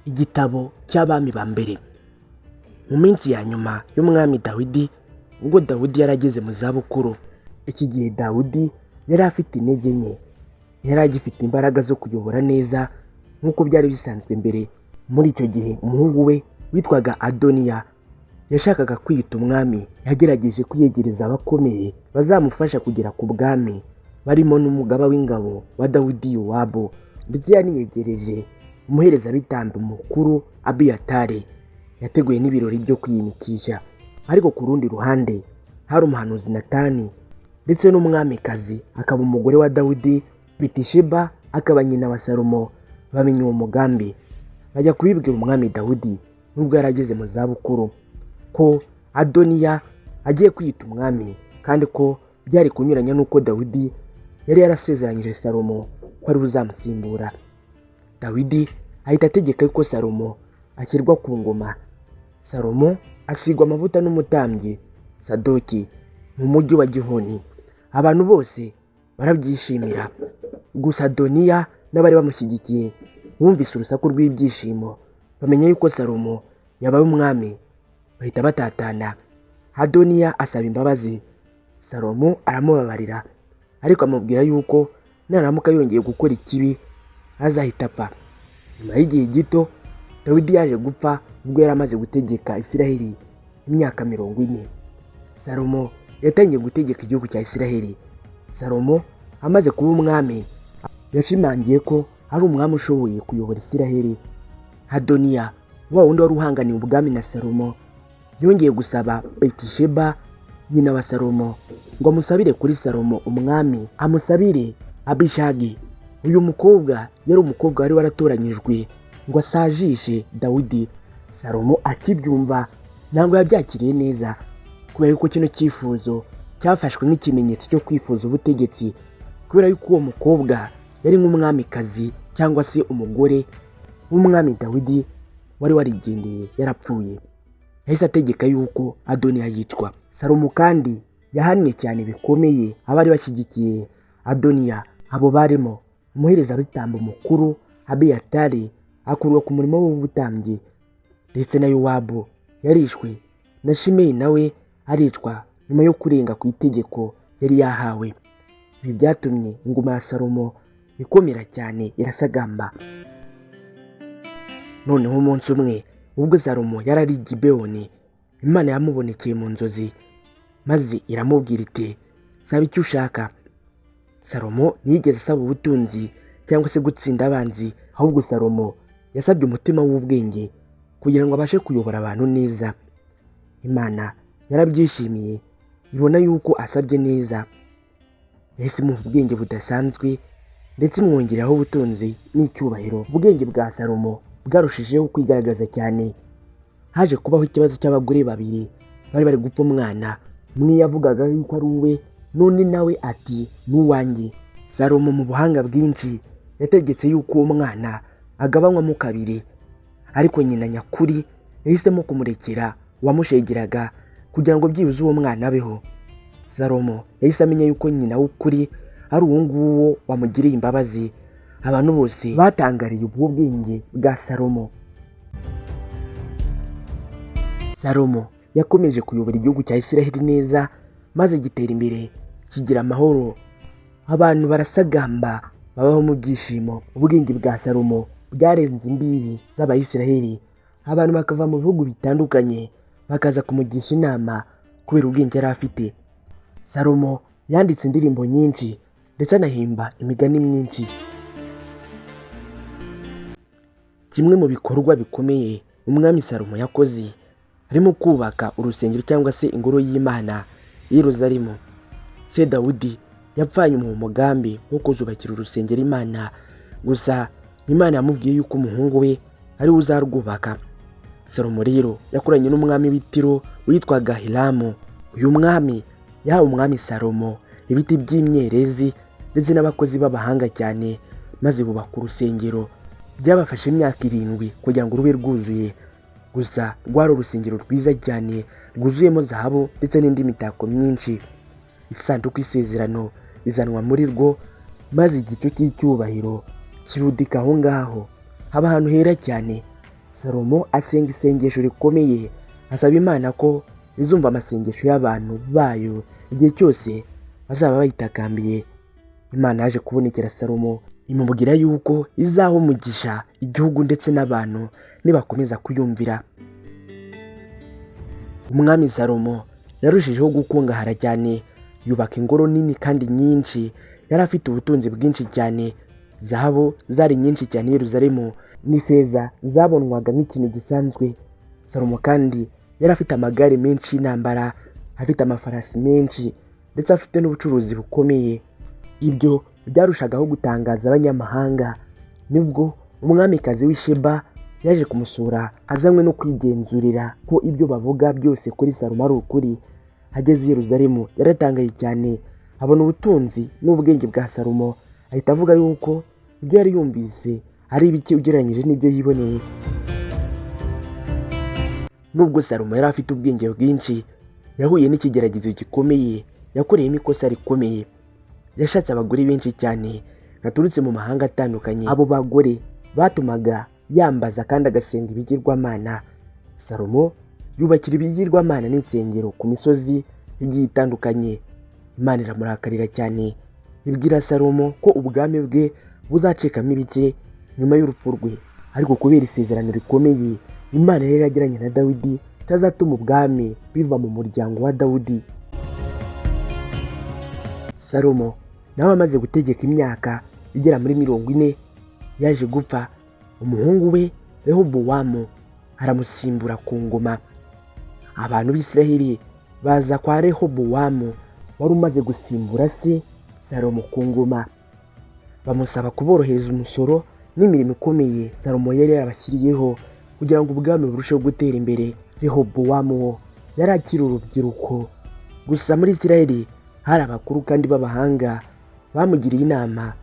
Igitabo cy'abami ba mbere. Mu minsi ya nyuma y'umwami Dawidi, ubwo Dawidi yarageze mu zabukuru, iki gihe Dawidi yari afite intege nke, yari agifite imbaraga zo kuyobora neza nk'uko byari bisanzwe mbere. Muri icyo gihe umuhungu we witwaga Adoniya yashakaga kwiyita umwami. Yagerageje kwiyegereza abakomeye bazamufasha kugera ku bwami, barimo n'umugaba w'ingabo wa Dawidi Yowabu, ndetse yaniyegereje umuherezabitambo mukuru Abiyatari. Yateguye n'ibirori byo kwiyimikisha. Ariko ku rundi ruhande hari umuhanuzi Natani ndetse n'umwamikazi akaba umugore wa Dawidi, Batisheba akaba nyina wa Salomo. Bamenye uwo mugambi, bajya kubibwira umwami Dawidi nubwo yarageze mu zabukuru ko Adoniya agiye kwiyita umwami, kandi ko byari kunyuranya n'uko Dawidi yari yarasezeranyije Salomo ko ari buzamusimbura. Dawidi ahita ategeka ko Salomo ashyirwa ku ngoma. Salomo asigwa amavuta n'umutambyi Sadoki mu mujyi wa Gihoni. Abantu bose barabyishimira, gusa Adoniya n'abari bamushyigikiye bumvise urusaku rw'ibyishimo, bamenya yuko Salomo yabaye umwami, bahita batatana. Adoniya asaba imbabazi, Salomo aramubabarira, ariko amubwira yuko naramuka yongeye gukora ikibi azahita apfa. Nyuma y'igihe gito Dawidi yaje gupfa ubwo yari amaze gutegeka Isiraheli imyaka 40. Salomo yatangiye gutegeka igihugu cya Isiraheli. Salomo amaze kuba umwami, yashimangiye ko ari umwami ushoboye kuyobora Isiraheli. Adoniya, wa wundi wari uhanganiye ubwami na Salomo, yongeye gusaba Batisheba nyina wa Salomo ngo amusabire kuri Salomo umwami, amusabire Abishagi. Uyu mukobwa yari umukobwa wari waratoranyijwe ngo asajishe Dawidi. Salomo akibyumva ntabwo yabyakiriye neza, kubera yuko kino cyifuzo cyafashwe nk'ikimenyetso cyo kwifuza ubutegetsi, kubera yuko uwo mukobwa yari nk'umwamikazi cyangwa se umugore w'umwami Dawidi wari warigendeye yarapfuye. Yahise ategeka yuko Adoniya yicwa. Salomo kandi yahannye cyane bikomeye abari bashyigikiye Adoniya. Abo barimo umuherezabitambo mukuru Abiyatari akurwa ku murimo w'ubutambyi, ndetse na Yowabu yarishwe, na Shimeyi nawe aricwa nyuma yo kurenga ku itegeko yari yahawe. Ibi byatumye ingoma ya Salomo ikomera cyane, irasagamba. Noneho umunsi umwe ubwo Salomo yari ari i Gibewoni, Imana yamubonekeye mu nzozi maze iramubwira iti saba icyo ushaka. Salomo ntiyigeze asaba ubutunzi cyangwa se gutsinda abanzi, ahubwo Salomo yasabye umutima w'ubwenge kugira ngo abashe kuyobora abantu neza. Imana yarabyishimiye, ibona yuko asabye neza, yahise imuha ubwenge budasanzwe ndetse imwongereraho ubutunzi n'icyubahiro. Ubwenge bwa Salomo bwarushijeho kwigaragaza cyane. Haje kubaho ikibazo cy'abagore babiri bari bari gupfa umwana. Umwe yavugaga yuko ari uwe, n'undi nawe ati n'uwanjye. Salomo mu buhanga bwinshi yategetse yuko uwo mwana agabanywamo kabiri, ariko nyina nyakuri yahisemo kumurekera uwamushegeraga kugira ngo byibuze uwo mwana abeho. Salomo yahise amenya yuko nyina w'ukuri ari uwo nguwo wamugiriye imbabazi. Abantu bose batangariye ubwo bwenge bwa Salomo. Salomo yakomeje kuyobora igihugu cya Isiraheli neza, maze gitera imbere, kigira amahoro. Abantu barasagamba, babaho mu byishimo. Ubwenge bwa Salomo bwarenze imbibi z'Abayisiraheli. Abantu bakava mu bihugu bitandukanye bakaza kumugisha inama kubera ubwenge yari afite. Salomo yanditse indirimbo nyinshi ndetse anahimba imigani myinshi. Kimwe mu bikorwa bikomeye umwami Salomo yakoze harimo kubaka urusengero cyangwa se ingoro y'Imana i Yerusalemu. Se Dawidi yapfanye mu mugambi wo kuzubakira urusengero Imana, gusa Imana yamubwiye yuko umuhungu we ari we uzarwubaka. Salomo rero yakoranye n'umwami w'Itiro witwaga Hiramu. Uyu mwami yahawe umwami Salomo ibiti by'imyerezi ndetse n'abakozi b'abahanga cyane, maze bubaka urusengero. Byabafashe imyaka 7 kugira ngo rube rwuzuye, gusa rwari urusengero rwiza cyane rwuzuyemo zahabu ndetse n'indi mitako myinshi. Isanduku y'isezerano izanwa muri rwo, maze igice cy'icyubahiro kibudika aho ngaho. Haba ahantu hera cyane, Salomo asenga isengesho rikomeye, asaba Imana ko izumva amasengesho y'abantu bayo igihe cyose bazaba bayitakambiye. Imana yaje kubonekera Salomo imubwira yuko izaha umugisha igihugu ndetse n'abantu nibakomeza kuyumvira. Umwami Salomo yarushijeho gukungahara cyane, yubaka ingoro nini kandi nyinshi, yari afite ubutunzi bwinshi cyane. Zahabu zari nyinshi cyane i Yerusalemu, n'ifeza zabonwaga nk'ikintu gisanzwe. Salomo kandi yari afite amagare menshi y'intambara, afite amafarasi menshi, ndetse afite n'ubucuruzi bukomeye. Ibyo byarushagaho gutangaza abanyamahanga. Nibwo umwamikazi w'i Sheba yaje kumusura azanywe no kwigenzurira ko ibyo bavuga byose kuri Salomo ari ukuri. Ageze i Yerusalemu yaratangaye cyane, abona ubutunzi n'ubwenge bwa Salomo, ahita avuga yuko ibyo yari yumvise ari bike ugereranyije n'ibyo yiboneye. Nubwo Salomo yari afite ubwenge bwinshi, yahuye n'ikigeragezo gikomeye, yakoreyemo ikosa rikomeye. Yashatse abagore benshi cyane baturutse mu mahanga atandukanye. Abo bagore batumaga yambaza kandi agasenga ibigirwamana. Salomo yubakira ibigirwamana n'insengero ku misozi igiye itandukanye. Imana iramurakarira cyane, ibwira Salomo ko ubwami bwe buzacikamo ibice nyuma y'urupfu rwe. Ariko kubera isezerano rikomeye Imana yari yagiranye na Dawidi, itazatuma ubwami biva mu muryango wa Dawidi. Salomo nawe amaze gutegeka imyaka igera muri 40 yaje gupfa. Umuhungu we Rehobowamu aramusimbura ku ngoma. Abantu b'Isiraheli baza kwa Rehobowamu wari umaze gusimbura se Salomo ku ngoma, bamusaba kuborohereza umusoro n'imirimo ikomeye Salomo yari yarabashyiriyeho kugira ngo ubwami burusheho gutera imbere. Rehobowamu yari akiri urubyiruko, gusa muri Isiraheli hari abakuru kandi b'abahanga bamugiriye inama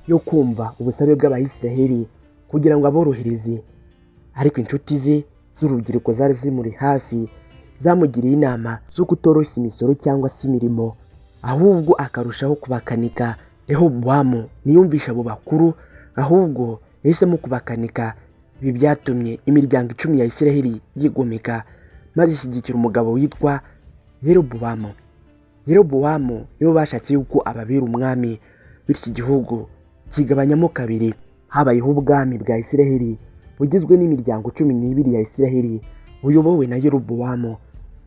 yo kumva ubusabe bw'Abayisiraheli kugira ngo aborohereze. Ariko inshuti ze z'urubyiruko zari zimuri hafi zamugiriye inama zo kutoroshya imisoro cyangwa se imirimo, ahubwo akarushaho kubakanika. Rehobowamu ntiyumvisha abo bakuru, ahubwo yahisemo kubakanika. Ibi byatumye imiryango 10 ya Isiraheli yigomeka maze ishyigikira umugabo witwa Yerobowamu. Yerobowamu nibo bashatse yuko ababera umwami, bityo igihugu kigabanyamo kabiri. Habayeho ubwami bwa Isiraheli bugizwe n'imiryango 12 ya Isiraheli buyobowe na Yerobowamu,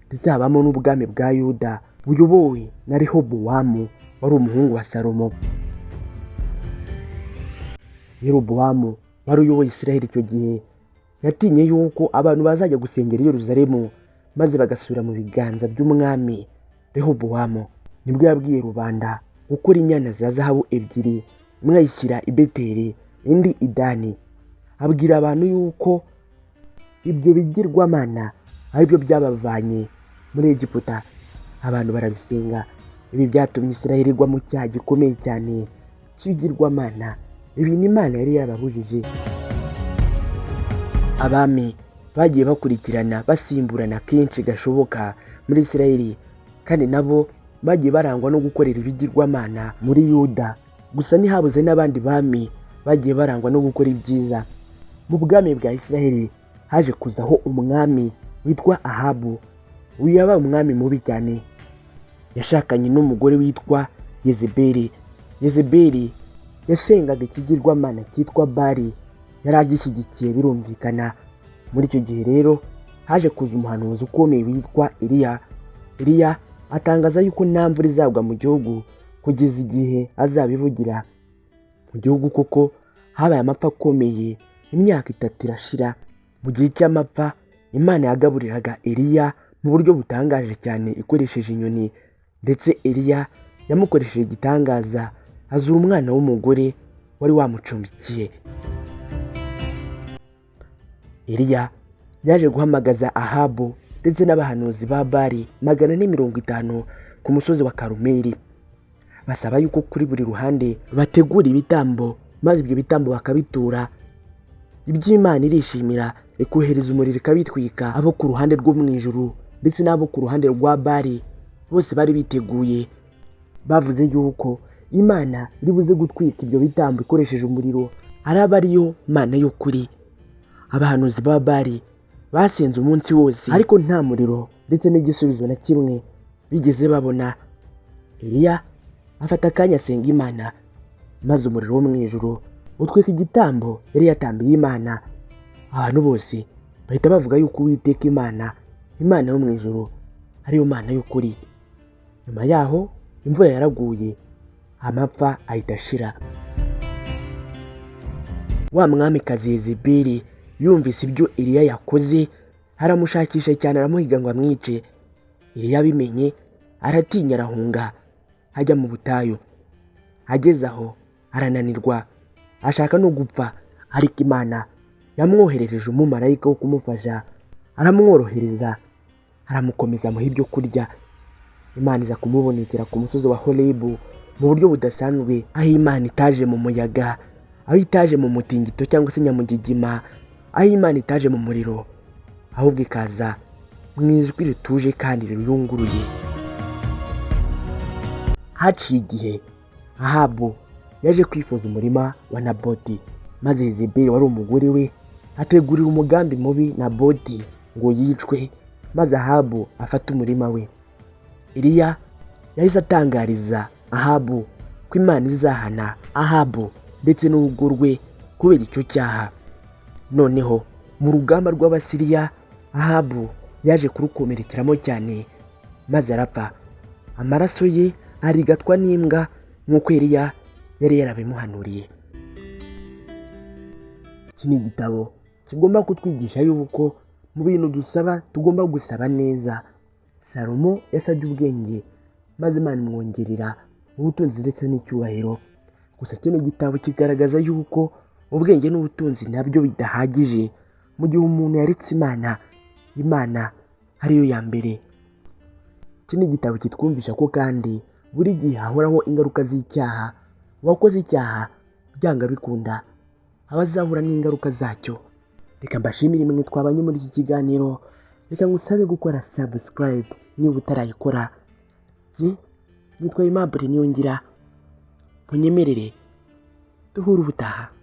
ndetse habamo n'ubwami bwa Yuda buyobowe na Rehobowamu wari umuhungu wa Salomo. Yerobowamu wari uyoboye Isiraheli icyo gihe yatinye yuko abantu bazajya gusengera i Yerusalemu maze bagasubira mu biganza by'umwami Rehobowamu. Nibwo yabwiye rubanda gukora inyana za zahabu 2, imwe ayishyira i Beteli indi i Dani. Abwira abantu yuko ibyo bigirwamana ari byo byabavanye muri Egiputa. Abantu barabisenga. Ibi byatumye Isiraheli igwa mu cyaha gikomeye cyane cy'ibigirwamana. Ibintu Imana yari yababujije. Abami bagiye bakurikirana basimburana kenshi gashoboka muri Isiraheli, kandi nabo bagiye barangwa no gukorera ibigirwamana muri Yuda. Gusa ntihabuze n'abandi bami bagiye barangwa no gukora ibyiza. Mu bwami bwa Isiraheli haje kuzaho umwami witwa Ahabu. Uyu yabaye umwami mubi cyane. Yashakanye n'umugore witwa Yezebeli. Yezebeli yasengaga ikigirwamana cyitwa Bali, yari agishyigikiye birumvikana. Muri icyo gihe rero haje kuza umuhanuzi ukomeye witwa Eliya. Eliya atangaza yuko nta mvura izagwa mu gihugu kugeza igihe azabivugira. Mu gihugu koko habaye amapfa akomeye, imyaka 3 irashira. Mu gihe cy'amapfa Imana yagaburiraga Eliya mu buryo butangaje cyane ikoresheje inyoni, ndetse Eliya yamukoresheje igitangaza, azura umwana w'umugore wari wamucumbikiye. Eliya yaje guhamagaza Ahabu ndetse n'abahanuzi ba Bali 450 ku musozi wa Karumeli, basaba yuko kuri buri ruhande bategura ibitambo, maze ibyo bitambo bakabitura. Iby'Imana irishimira ikohereza umuriro ikabitwika. Abo ku ruhande rwo mu ijuru ndetse n'abo ku ruhande rwa Bali bose bari biteguye. Bavuze yuko Imana iri buze gutwika ibyo bitambo ikoresheje umuriro, araba ariyo Mana y'ukuri. abahanuzi ba Bali basenze umunsi wose ariko nta muriro ndetse n'igisubizo na kimwe bigeze babona. Eliya afata akanya asenga Imana, maze umuriro wo mu ijuru utwika igitambo yari yatambiye Imana. Abantu bose bahita bavuga yuko Uwiteka Imana yo mu ijuru ariyo Mana y'ukuri. Nyuma yaho imvura yaraguye, amapfa ahita ashira. Wa mwamikazi Yezebeli yumvise ibyo Eliya yakoze, aramushakisha cyane, aramuhiga ngo amwice. Eliya abimenye aratinya, arahunga ajya mu butayu. Ageze aho arananirwa, ashaka no gupfa, ariko Imana yamwoherereje umumarayika wo kumufasha, aramworohereza, aramukomeza amuha ibyo kurya. Imana iza kumubonekera ku musozi wa Horebu mu buryo budasanzwe, aho Imana itaje mu muyaga, aho itaje mu mutingito cyangwa se nyamugigima, aho Imana itaje mu muriro, ahubwo ikaza mu ijwi rituje kandi rirunguruye. Haciye igihe Ahabu yaje kwifuza umurima wa Naboti, maze Yezebeli wari umugore we ategurira umugambi mubi Naboti ngo yicwe, maze Ahabu afata umurima we. Eliya yahise atangariza Ahabu ko Imana izahana Ahabu ndetse n'urugo rwe kubera icyo cyaha. Noneho mu rugamba rw'Abasiriya Ahabu yaje kurukomerekeramo cyane, maze arapfa, amaraso ye arigatwa n'imbwa nk'uko Eliya yari yarabimuhanuriye. Iki ni igitabo kigomba kutwigisha yuko mu bintu dusaba tugomba gusaba neza. Salomo yasabye ubwenge, maze Imana imwongerera ubutunzi ndetse n'icyubahiro. Gusa kino gitabo kigaragaza yuko ubwenge n'ubutunzi nabyo bidahagije mu gihe umuntu yaretse Imana ariyo ya mbere. Iki ni igitabo kitwumvisha ko kandi buri gihe hahoraho ingaruka z'icyaha. Uwakoze icyaha byanga bikunda abazahura n'ingaruka zacyo. Reka mbashimire mwe twabanye muri iki kiganiro. Reka ngusabe gukora subscribe niba utarayikora. Nitwa Aimable Niyongira, munyemerere duhure ubutaha.